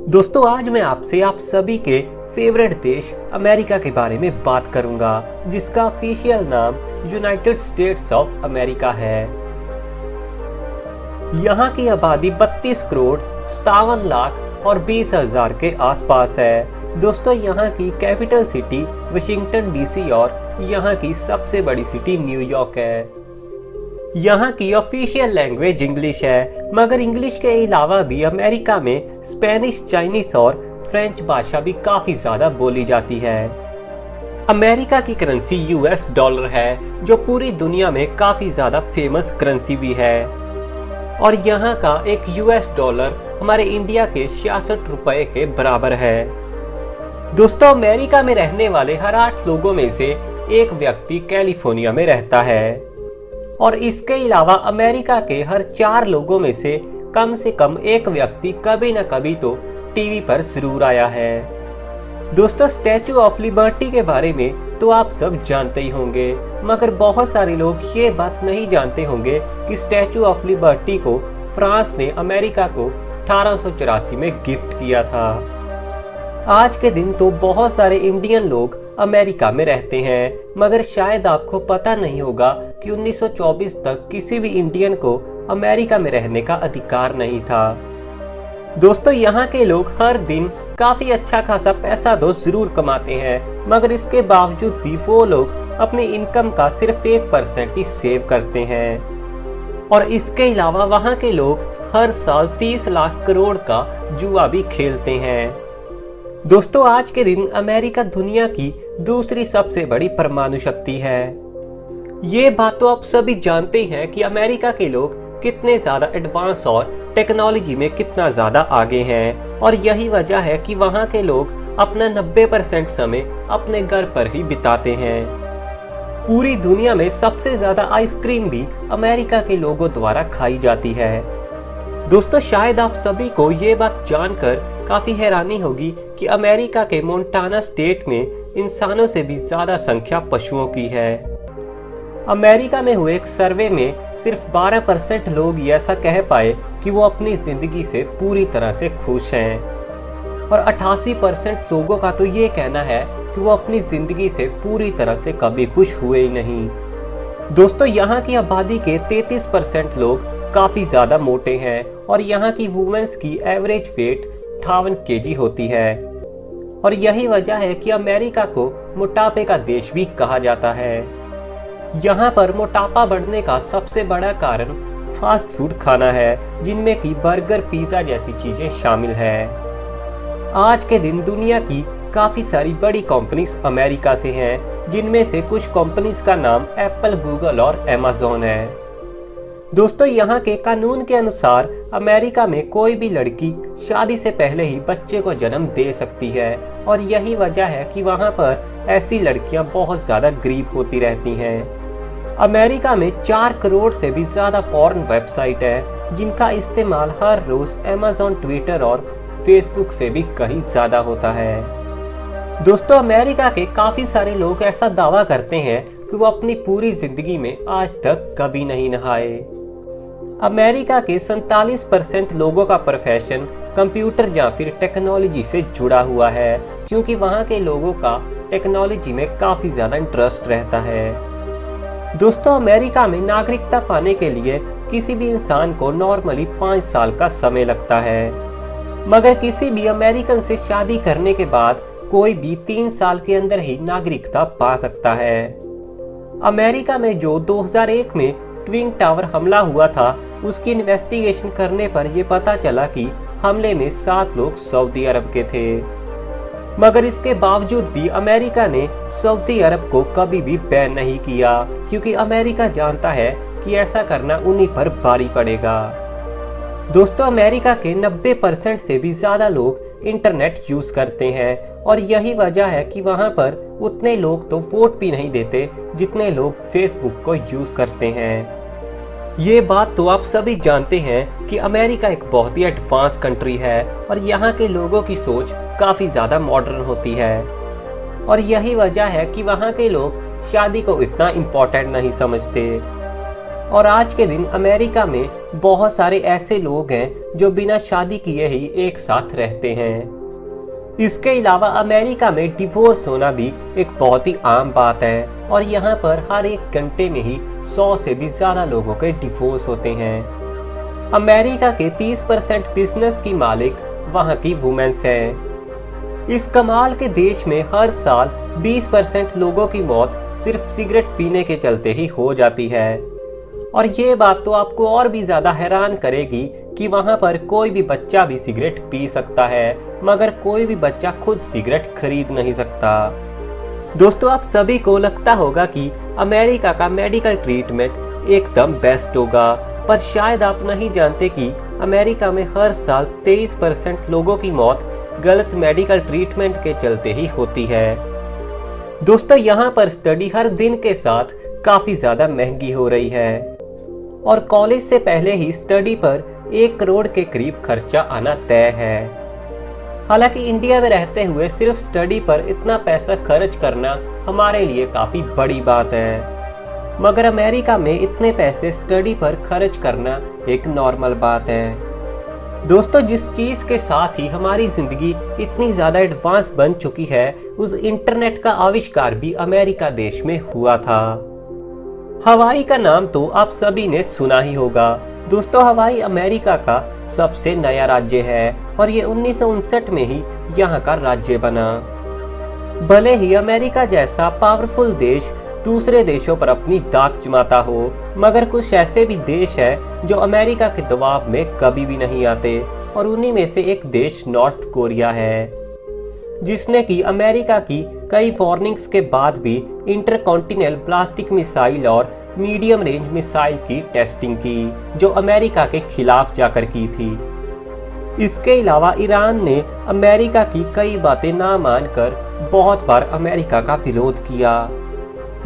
दोस्तों आज मैं आपसे आप सभी के फेवरेट देश अमेरिका के बारे में बात करूंगा, जिसका ऑफिशियल नाम यूनाइटेड स्टेट्स ऑफ अमेरिका है। यहाँ की आबादी 32 करोड़ 57 लाख और 20,000 के आसपास है। दोस्तों यहाँ की कैपिटल सिटी वाशिंगटन डीसी और यहाँ की सबसे बड़ी सिटी न्यूयॉर्क है। यहाँ की ऑफिशियल लैंग्वेज इंग्लिश है, मगर इंग्लिश के अलावा भी अमेरिका में स्पेनिश, चाइनीस और फ्रेंच भाषा भी काफी ज्यादा बोली जाती है। अमेरिका की करेंसी यूएस डॉलर है, जो पूरी दुनिया में काफी ज्यादा फेमस करेंसी भी है। और यहाँ का एक यूएस डॉलर हमारे इंडिया के 66 रुपए के बराबर है। दोस्तों अमेरिका में रहने वाले हर 8 लोगों में से एक व्यक्ति कैलिफोर्निया में रहता है। और इसके अलावा अमेरिका के हर 4 लोगों में से कम एक व्यक्ति कभी न कभी तो टीवी पर जरूर आया है। दोस्तों स्टैचू ऑफ लिबर्टी के बारे में तो आप सब जानते ही होंगे, मगर बहुत सारे लोग ये बात नहीं जानते होंगे कि स्टैचू ऑफ लिबर्टी को फ्रांस ने अमेरिका को 1884 में गिफ्ट किया था। आज के दिन तो बहुत सारे इंडियन लोग अमेरिका में रहते हैं, मगर शायद आपको पता नहीं होगा कि 1924 तक किसी भी इंडियन को अमेरिका में रहने का अधिकार नहीं था। दोस्तों यहाँ के लोग हर दिन काफी अच्छा खासा पैसा तो जरूर कमाते हैं, मगर इसके बावजूद भी वो लोग अपनी इनकम का सिर्फ 1% ही सेव करते हैं। और इसके अलावा वहाँ के लोग हर साल 30 लाख करोड़ का जुआ भी खेलते हैं। दोस्तों आज के दिन अमेरिका दुनिया की दूसरी सबसे बड़ी परमाणु शक्ति है। ये बात तो आप सभी जानते हैं कि अमेरिका के लोग कितने ज्यादा एडवांस और टेक्नोलॉजी में कितना ज्यादा आगे हैं, और यही वजह है कि वहाँ के लोग अपना 90% समय अपने घर पर ही बिताते हैं। पूरी दुनिया में सबसे ज्यादा आइसक्रीम भी अमेरिका के लोगों द्वारा खाई जाती है। दोस्तों शायद आप सभी को ये बात जानकर काफी हैरानी होगी कि अमेरिका के मोंटाना स्टेट में इंसानों से भी ज्यादा संख्या पशुओं की है। अमेरिका में हुए एक सर्वे में सिर्फ 12% लोग ये ऐसा कह पाए कि वो अपनी जिंदगी से पूरी तरह से खुश हैं, और 88% लोगों का तो ये कहना है कि वो अपनी जिंदगी से पूरी तरह से कभी खुश हुए ही नहीं। दोस्तों यहाँ की आबादी के 33% लोग काफी ज्यादा मोटे हैं, और यहाँ की वुमेन्स की एवरेज वेट 58 kg होती है। और यही वजह है कि अमेरिका को मोटापे का देश भी कहा जाता है। यहाँ पर मोटापा बढ़ने का सबसे बड़ा कारण फास्ट फूड खाना है, जिनमें कि बर्गर, पिज्जा जैसी चीजें शामिल है। आज के दिन दुनिया की काफी सारी बड़ी कंपनीज अमेरिका से हैं, जिनमें से कुछ कंपनीज का नाम एप्पल, गूगल और अमेज़न है। दोस्तों यहाँ के कानून के अनुसार अमेरिका में कोई भी लड़की शादी से पहले ही बच्चे को जन्म दे सकती है, और यही वजह है कि वहाँ पर ऐसी लड़कियाँ बहुत ज़्यादा गरीब होती रहती हैं। अमेरिका में 4 करोड़ से भी ज़्यादा पॉर्न वेबसाइट है, जिनका इस्तेमाल हर रोज़ अमेज़न, ट्विटर और फेसबुक से भी कहीं ज़्यादा होता है। दोस्तों अमेरिका के काफ़ी सारे लोग ऐसा दावा करते हैं कि वो अपनी पूरी जिंदगी में आज तक कभी नहीं नहाए। अमेरिका के 47% लोगों का प्रोफेशन कंप्यूटर या फिर टेक्नोलॉजी से जुड़ा हुआ है, क्योंकि वहाँ के लोगों का टेक्नोलॉजी में काफी ज्यादा इंटरेस्ट रहता है। दोस्तों अमेरिका में नागरिकता पाने के लिए किसी भी इंसान को नॉर्मली 5 साल का समय लगता है, मगर किसी भी अमेरिकन से शादी करने के बाद कोई भी 3 साल के अंदर ही नागरिकता पा सकता है। अमेरिका में जो 2001 में ट्विन टावर हमला हुआ था, उसकी इन्वेस्टिगेशन करने पर यह पता चला कि हमले में 7 लोग सऊदी अरब के थे, मगर इसके बावजूद भी अमेरिका ने सऊदी अरब को कभी भी बैन नहीं किया, क्योंकि अमेरिका जानता है कि ऐसा करना उन्हीं पर भारी पड़ेगा। दोस्तों अमेरिका के 90% से भी ज्यादा लोग इंटरनेट यूज करते हैं, और यही वजह है कि वहां पर उतने लोग तो वोट भी नहीं देते जितने लोग फेसबुक को यूज करते हैं। ये बात तो आप सभी जानते हैं कि अमेरिका एक बहुत ही एडवांस कंट्री है, और यहाँ के लोगों की सोच काफी ज्यादा मॉडर्न होती है, और यही वजह है कि वहाँ के लोग शादी को इतना इम्पोर्टेंट नहीं समझते। और आज के दिन अमेरिका में बहुत सारे ऐसे लोग हैं जो बिना शादी किए ही एक साथ रहते हैं। इसके अलावा अमेरिका में डिवोर्स होना भी एक बहुत ही आम बात है और यहाँ पर हर एक घंटे में ही 100 से भी ज्यादा लोगों के डिवोर्स होते हैं। अमेरिका के 30% बिजनेस की मालिक वहाँ की वुमेन्स हैं। इस कमाल के देश में हर साल 20% लोगों की मौत सिर्फ सिगरेट पीने के चलते ही हो जाती है। और ये बात तो आपको और भी ज्यादा हैरान करेगी कि वहां पर कोई भी बच्चा भी सिगरेट पी सकता है, मगर कोई भी बच्चा खुद सिगरेट खरीद नहीं सकता। दोस्तों, आप सभी को लगता होगा कि अमेरिका का मेडिकल ट्रीटमेंट एकदम बेस्ट होगा, पर शायद आप नहीं जानते कि अमेरिका में हर साल 23% लोगों की मौत गलत मेडिकल ट्रीटमेंट के चलते ही होती है। दोस्तों, यहाँ पर स्टडी हर दिन के साथ काफी ज्यादा महंगी हो रही है और कॉलेज से पहले ही स्टडी पर 1 करोड़ के करीब खर्चा आना तय है। हालांकि इंडिया में रहते हुए सिर्फ स्टडी पर इतना पैसा खर्च करना हमारे लिए काफी बड़ी बात है, मगर अमेरिका में इतने पैसे स्टडी पर खर्च करना एक नॉर्मल बात है। दोस्तों, जिस चीज के साथ ही हमारी जिंदगी इतनी ज्यादा एडवांस बन चुकी है, उस इंटरनेट का आविष्कार भी अमेरिका देश में हुआ था। हवाई का नाम तो आप सभी ने सुना ही होगा। दोस्तों, हवाई अमेरिका का सबसे नया राज्य है और ये 1959 में ही यहाँ का राज्य बना। भले ही अमेरिका जैसा पावरफुल देश दूसरे देशों पर अपनी दाग जमाता हो, मगर कुछ ऐसे भी देश है जो अमेरिका के दबाव में कभी भी नहीं आते और उन्हीं में से एक देश नॉर्थ कोरिया है, जिसने की अमेरिका की कई वार्निंग्स के बाद भी इंटरकॉन्टिनेंटल बैलिस्टिक मिसाइल और मीडियम रेंज मिसाइल की टेस्टिंग की, जो अमेरिका के खिलाफ जाकर की थी। इसके अलावा ईरान ने अमेरिका की कई बातें ना मानकर बहुत बार अमेरिका का विरोध किया।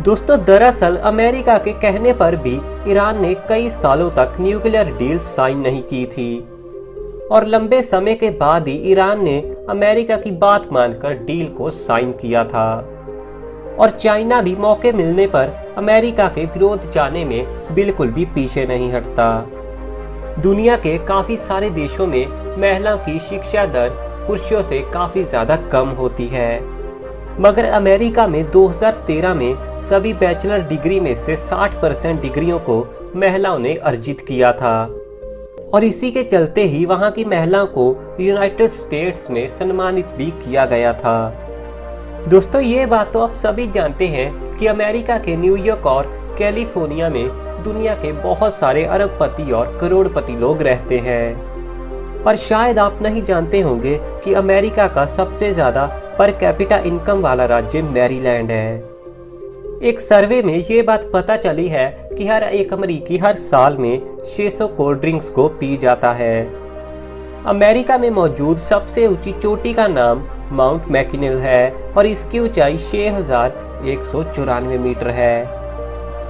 दोस्तों, दरअसल अमेरिका के कहने पर भी ईरान ने कई सालों तक न्यूक्लियर डील साइन नहीं की थी और लंबे समय के बाद ही ईरान ने अमेरिका की बात मानकर डील को साइन किया था। और चाइना भी मौके मिलने पर अमेरिका के विरोध जाने में बिल्कुल भी पीछे नहीं हटता। दुनिया के काफी सारे देशों में महिलाओं की शिक्षा दर पुरुषों से काफी ज्यादा कम होती है, मगर अमेरिका में 2013 में सभी बैचलर डिग्री में से 60% डिग्रियों को महिलाओं ने अर्जित किया था और इसी के चलते ही वहां की महिलाओं को यूनाइटेड स्टेट्स में सम्मानित भी किया गया था। दोस्तों, ये बात तो आप सभी जानते हैं कि अमेरिका के न्यूयॉर्क और कैलिफोर्निया में दुनिया के बहुत सारे अरबपति और करोड़पति लोग रहते हैं, पर शायद आप नहीं जानते होंगे कि अमेरिका का सबसे ज्यादा पर कैपिटा इनकम वाला राज्य मैरीलैंड है। एक सर्वे में ये बात पता चली है कि हर एक अमेरिकी हर साल में 600 कोल्ड ड्रिंक्स को पी जाता है। अमेरिका में मौजूद सबसे ऊंची चोटी का नाम माउंट मैकिनेल है और इसकी ऊंचाई 6194 मीटर है।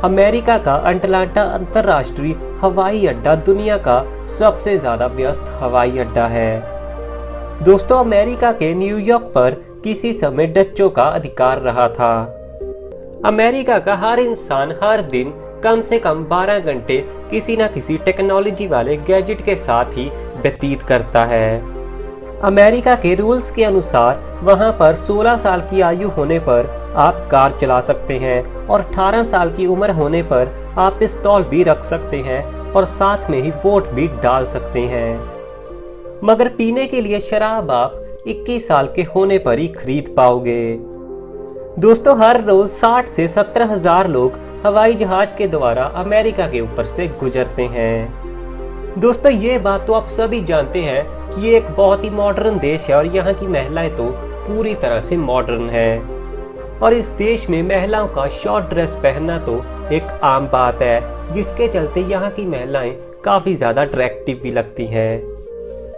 अमेरिका का अटलांटा अंतरराष्ट्रीय हवाई अड्डा दुनिया का सबसे ज्यादा व्यस्त हवाई अड्डा है। दोस्तों, अमेरिका के न्यूयॉर्क पर किसी समय डच्चों का अधिकार रहा था। अमेरिका का हर इंसान हर दिन कम से कम 12 घंटे किसी न किसी टेक्नोलॉजी वाले गैजेट के साथ ही व्यतीत करता है। अमेरिका के रूल्स के अनुसार वहां पर 16 साल की आयु होने पर आप कार चला सकते हैं और 18 साल की उम्र होने पर आप पिस्तौल भी रख सकते हैं और साथ में ही वोट भी डाल सकते हैं, मगर पीने के लिए शराब आप 21 साल के होने पर ही खरीद पाओगे। दोस्तों, हर रोज 60 से 70 हजार लोग हवाई जहाज के द्वारा अमेरिका के ऊपर से गुजरते हैं। दोस्तों, ये बात तो आप सभी जानते हैं कि ये एक बहुत ही मॉडर्न देश है और यहाँ की महिलाएं तो पूरी तरह से मॉडर्न है और इस देश में महिलाओं का शॉर्ट ड्रेस पहनना तो एक आम बात है, जिसके चलते यहाँ की महिलाएं काफी ज्यादा अट्रैक्टिव भी लगती हैं।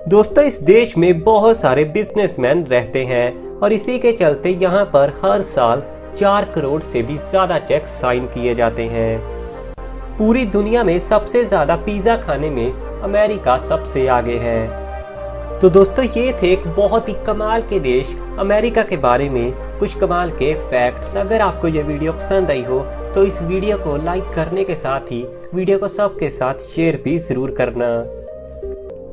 दोस्तों, इस देश में बहुत सारे बिजनेसमैन रहते हैं और इसी के चलते यहाँ पर हर साल 4 करोड़ से भी ज्यादा चेक साइन किए जाते हैं। पूरी दुनिया में सबसे ज्यादा पिज्जा खाने में अमेरिका सबसे आगे है। तो दोस्तों, ये थे एक बहुत ही कमाल के देश अमेरिका के बारे में कुछ कमाल के फैक्ट्स। अगर आपको ये वीडियो पसंद आई हो तो इस वीडियो को लाइक करने के साथ ही वीडियो को सबके साथ शेयर भी जरूर करना।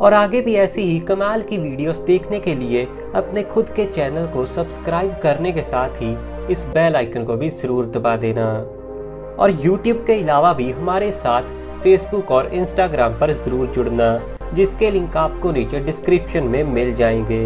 और आगे भी ऐसी ही कमाल की वीडियोस देखने के लिए अपने खुद के चैनल को सब्सक्राइब करने के साथ ही इस बेल आइकन को भी ज़रूर दबा देना। और YouTube के अलावा भी हमारे साथ Facebook और Instagram पर ज़रूर जुड़ना, जिसके लिंक आपको नीचे डिस्क्रिप्शन में मिल जाएंगे।